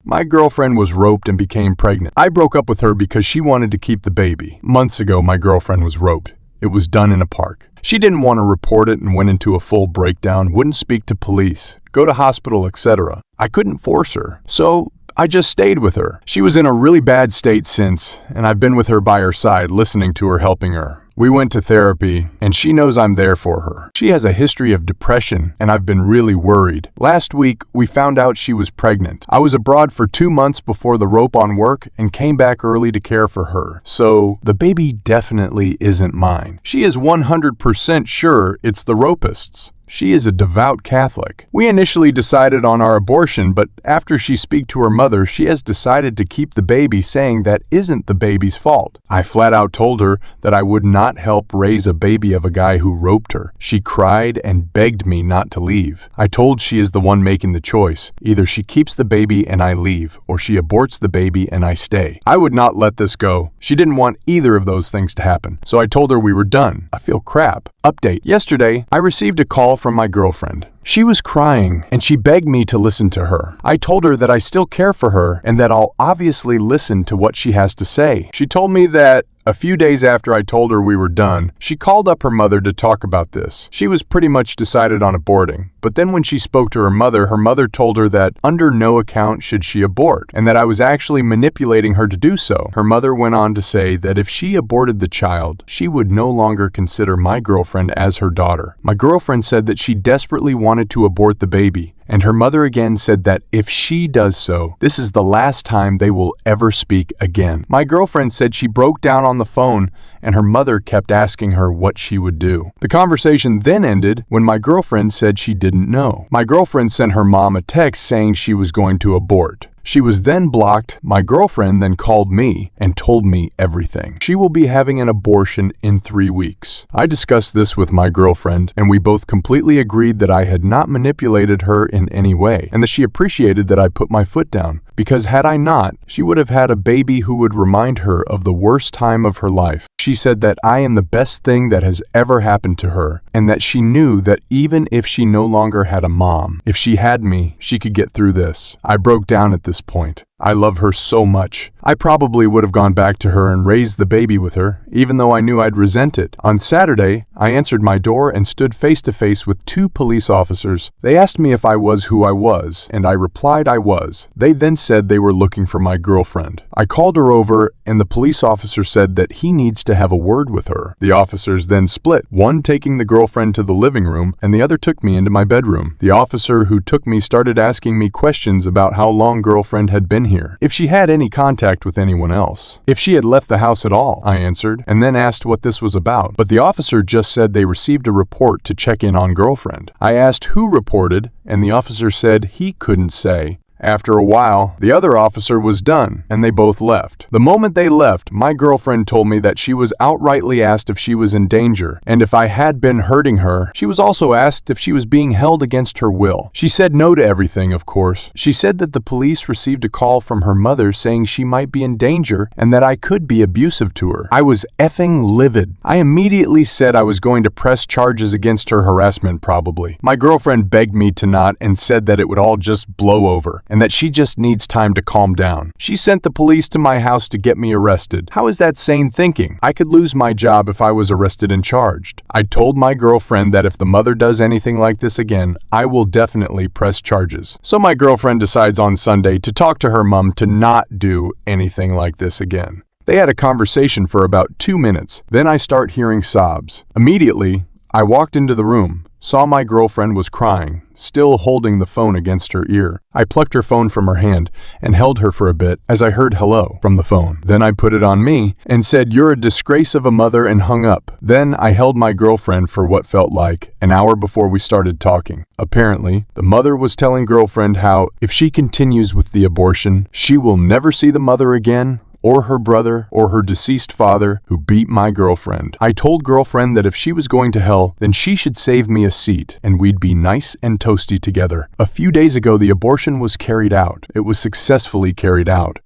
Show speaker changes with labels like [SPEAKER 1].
[SPEAKER 1] My girlfriend was roped and became pregnant. I broke up with her because she wanted to keep the baby. Months ago, my girlfriend was roped. It was done in a park. She didn't want to report it and went into a full breakdown, wouldn't speak to police, go to hospital, etc. I couldn't force her, so I just stayed with her. She was in a really bad state since, and I've been with her by her side, listening to her, helping her. We went to therapy, and she knows I'm there for her. She has a history of depression, and I've been really worried. Last week, we found out she was pregnant. I was abroad for 2 months before the rope on work and came back early to care for her. So, the baby definitely isn't mine. She is 100% sure it's the rapist's. She is a devout Catholic. We initially decided on our abortion, but after she spoke to her mother, she has decided to keep the baby, saying that isn't the baby's fault. I flat out told her that I would not help raise a baby of a guy who roped her. She cried and begged me not to leave. I told she is the one making the choice. Either she keeps the baby and I leave, or she aborts the baby and I stay. I would not let this go. She didn't want either of those things to happen, so I told her we were done. I feel crap. Update. Yesterday, I received a call from my girlfriend. She was crying, and she begged me to listen to her. I told her that I still care for her and that I'll obviously listen to what she has to say. She told me that a few days after I told her we were done, she called up her mother to talk about this. She was pretty much decided on aborting, but then when she spoke to her mother told her that under no account should she abort, and that I was actually manipulating her to do so. Her mother went on to say that if she aborted the child, she would no longer consider my girlfriend as her daughter. My girlfriend said that she desperately wanted to abort the baby, and her mother again said that if she does so, this is the last time they will ever speak again. My girlfriend said she broke down on the phone and her mother kept asking her what she would do. The conversation then ended when my girlfriend said she didn't know. My girlfriend sent her mom a text saying she was going to abort. She was then blocked. My girlfriend then called me and told me everything. She will be having an abortion in 3 weeks. I discussed this with my girlfriend, and we both completely agreed that I had not manipulated her in any way, and that she appreciated that I put my foot down. Because had I not, she would have had a baby who would remind her of the worst time of her life. She said that I am the best thing that has ever happened to her, and that she knew that even if she no longer had a mom, if she had me, she could get through this. I broke down at this point. I love her so much. I probably would have gone back to her and raised the baby with her, even though I knew I'd resent it. On Saturday, I answered my door and stood face to face with 2 police officers. They asked me if I was who I was, and I replied I was. They then said they were looking for my girlfriend. I called her over, and the police officer said that he needs to have a word with her. The officers then split, one taking the girlfriend to the living room, and the other took me into my bedroom. The officer who took me started asking me questions about how long girlfriend had been here, if she had any contact with anyone else, if she had left the house at all. I answered, and then asked what this was about, but the officer just said they received a report to check in on girlfriend. I asked who reported, and the officer said he couldn't say. After a while, the other officer was done, and they both left. The moment they left, my girlfriend told me that she was outrightly asked if she was in danger, and if I had been hurting her. She was also asked if she was being held against her will. She said no to everything, of course. She said that the police received a call from her mother saying she might be in danger and that I could be abusive to her. I was effing livid. I immediately said I was going to press charges against her harassment probably. My girlfriend begged me to not and said that it would all just blow over, and that she just needs time to calm down. She sent the police to my house to get me arrested. How is that sane thinking? I could lose my job if I was arrested and charged. I told my girlfriend that if the mother does anything like this again, I will definitely press charges. So my girlfriend decides on Sunday to talk to her mom to not do anything like this again. They had a conversation for about 2 minutes. Then I start hearing sobs. Immediately, I walked into the room, saw my girlfriend was crying, still holding the phone against her ear. I plucked her phone from her hand and held her for a bit as I heard hello from the phone. Then I put it on me and said, "You're a disgrace of a mother," and hung up. Then I held my girlfriend for what felt like an hour before we started talking. Apparently, the mother was telling girlfriend how if she continues with the abortion, she will never see the mother again, or her brother, or her deceased father who beat my girlfriend. I told girlfriend that if she was going to hell, then she should save me a seat, and we'd be nice and toasty together. A few days ago, the abortion was carried out. It was successfully carried out.